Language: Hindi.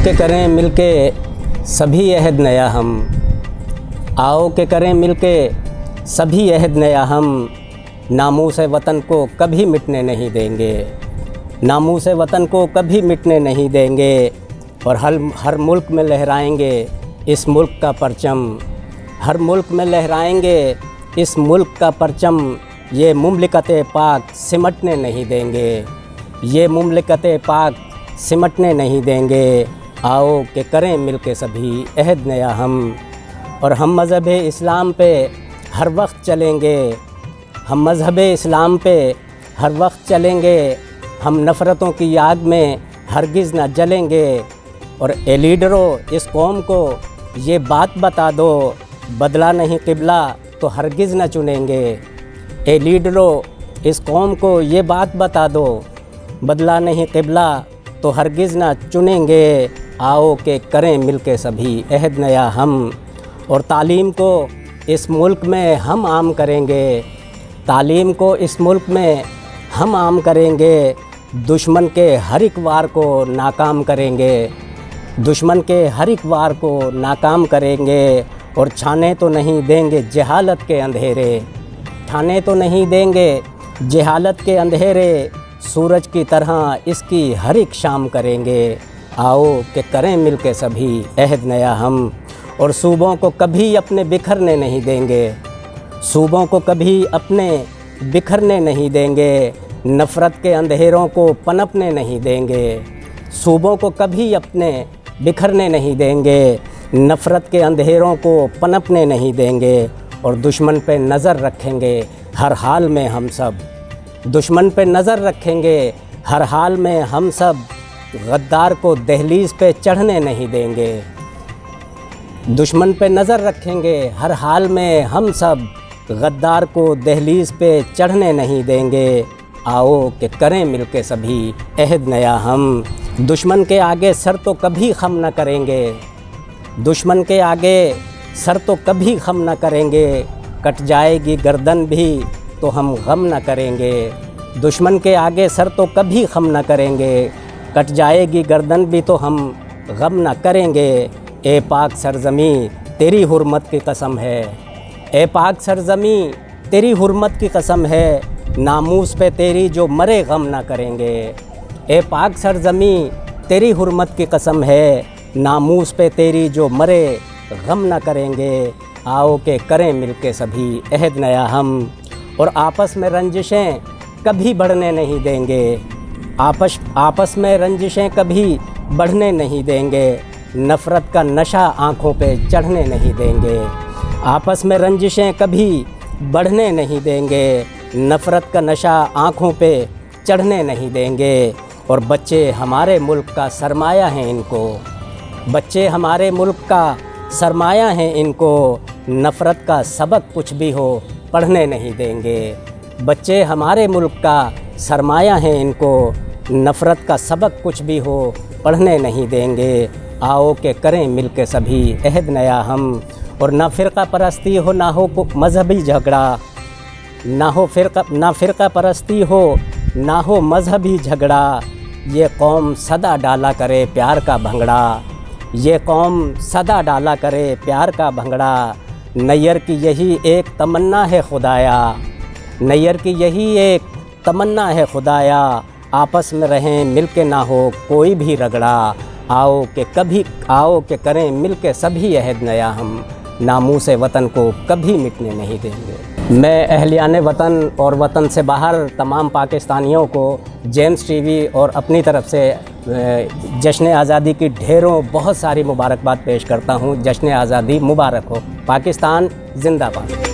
के करें मिलके सभी अहद नया हम, आओ के करें मिलके सभी अहद नया हम, नामूस वतन को कभी मिटने नहीं देंगे, नामूस वतन को कभी मिटने नहीं देंगे। और हर मुल्क में लहराएंगे इस मुल्क का परचम, हर मुल्क में लहराएंगे इस मुल्क का परचम, ये मुमलिकत पाक सिमटने नहीं देंगे, ये मुमलिकत पाक सिमटने नहीं देंगे। आओ के करें मिलके सभी अहद नया हम, और हम मज़हब इस्लाम पे हर वक्त चलेंगे, हम मज़हब इस्लाम पे हर वक्त चलेंगे, हम नफ़रतों की आग में हरगिज़ न जलेंगे। और ए लीडरों, इस कौम को ये बात बता दो, बदला नहीं क़िबला तो हरगिज़ न चुनेंगे। ए लीडरों, इस कौम को ये बात बता दो, बदला नहीं क़िबला तो हरगिज़ न चुनेंगे। आओ के करें मिलके सभी अहद नया हम, और तालीम को इस मुल्क में हम आम करेंगे, तालीम को इस मुल्क में हम आम करेंगे। दुश्मन के हर एक वार को नाकाम करेंगे, दुश्मन के हर एक वार को नाकाम करेंगे। और छाने तो नहीं देंगे जहालत के अंधेरे, छाने तो नहीं देंगे जहालत के अंधेरे, सूरज की तरह इसकी हर एक शाम करेंगे। आओ कि करें मिलके सभी अहद नया हम, और सूबों को कभी अपने बिखरने नहीं देंगे, सूबों को कभी अपने बिखरने नहीं देंगे, नफ़रत के अंधेरों को पनपने नहीं देंगे, सूबों को कभी अपने बिखरने नहीं देंगे, नफ़रत के अंधेरों को पनपने नहीं देंगे। और दुश्मन पे नज़र रखेंगे हर हाल में हम सब, दुश्मन पे नज़र रखेंगे हर हाल में हम सब, गद्दार को दहलीज़ पे चढ़ने नहीं देंगे, दुश्मन पे नज़र रखेंगे हर हाल में हम सब, गद्दार को दहलीज़ पे चढ़ने नहीं देंगे। आओ कि करें मिलके सभी अहद नया हम, दुश्मन के आगे सर तो कभी खम न करेंगे, दुश्मन के आगे सर तो कभी खम न करेंगे, कट जाएगी गर्दन भी तो हम गम न करेंगे, दुश्मन के आगे सर तो कभी खम न करेंगे, कट जाएगी गर्दन भी तो हम गम न करेंगे। ए पाक सरज़मी तेरी हुर्मत की कसम है, ए पाक सरज़मी तेरी हुर्मत की कसम है, नामूस पे तेरी जो मरे गम ना करेंगे। ए पाक सरज़मी तेरी हुर्मत की कसम है, नामूस पे तेरी जो मरे गम ना करेंगे। आओ के करें मिलके सभी अहद नया हम, और आपस में रंजिशें कभी बढ़ने नहीं देंगे, आपस में रंजिशें कभी बढ़ने नहीं देंगे, नफ़रत का नशा आँखों पे चढ़ने नहीं देंगे, आपस में रंजिशें कभी बढ़ने नहीं देंगे, नफ़रत का नशा आँखों पे चढ़ने नहीं देंगे। और बच्चे हमारे मुल्क का सरमाया हैं इनको, बच्चे हमारे मुल्क का सरमाया हैं इनको, नफ़रत का सबक कुछ भी हो पढ़ने नहीं देंगे, बच्चे हमारे मुल्क का सरमाया हैं इनको, नफ़रत का सबक कुछ भी हो पढ़ने नहीं देंगे। आओ के करें मिलके सभी अहद नया हम, और ना फ़िरका परस्ती हो ना हो मज़हबी झगड़ा, ना फ़िरका परस्ती हो ना हो मज़हबी झगड़ा, ये कौम सदा डाला करे प्यार का भंगड़ा, ये कौम सदा डाला करे प्यार का भंगड़ा। नैयर की यही एक तमन्ना है खुदाया, नैयर की यही एक तमन्ना है खुदाया, आपस में रहें मिलके ना हो कोई भी रगड़ा। आओ के करें मिलके सभी अहद नया हम, नामूस वतन को कभी मिटने नहीं देंगे। मैं अहलियान वतन और वतन से बाहर तमाम पाकिस्तानियों को जेम्स टीवी और अपनी तरफ से जश्न आज़ादी की ढेरों बहुत सारी मुबारकबाद पेश करता हूँ। जश्न आज़ादी मुबारक हो। पाकिस्तान जिंदाबाद।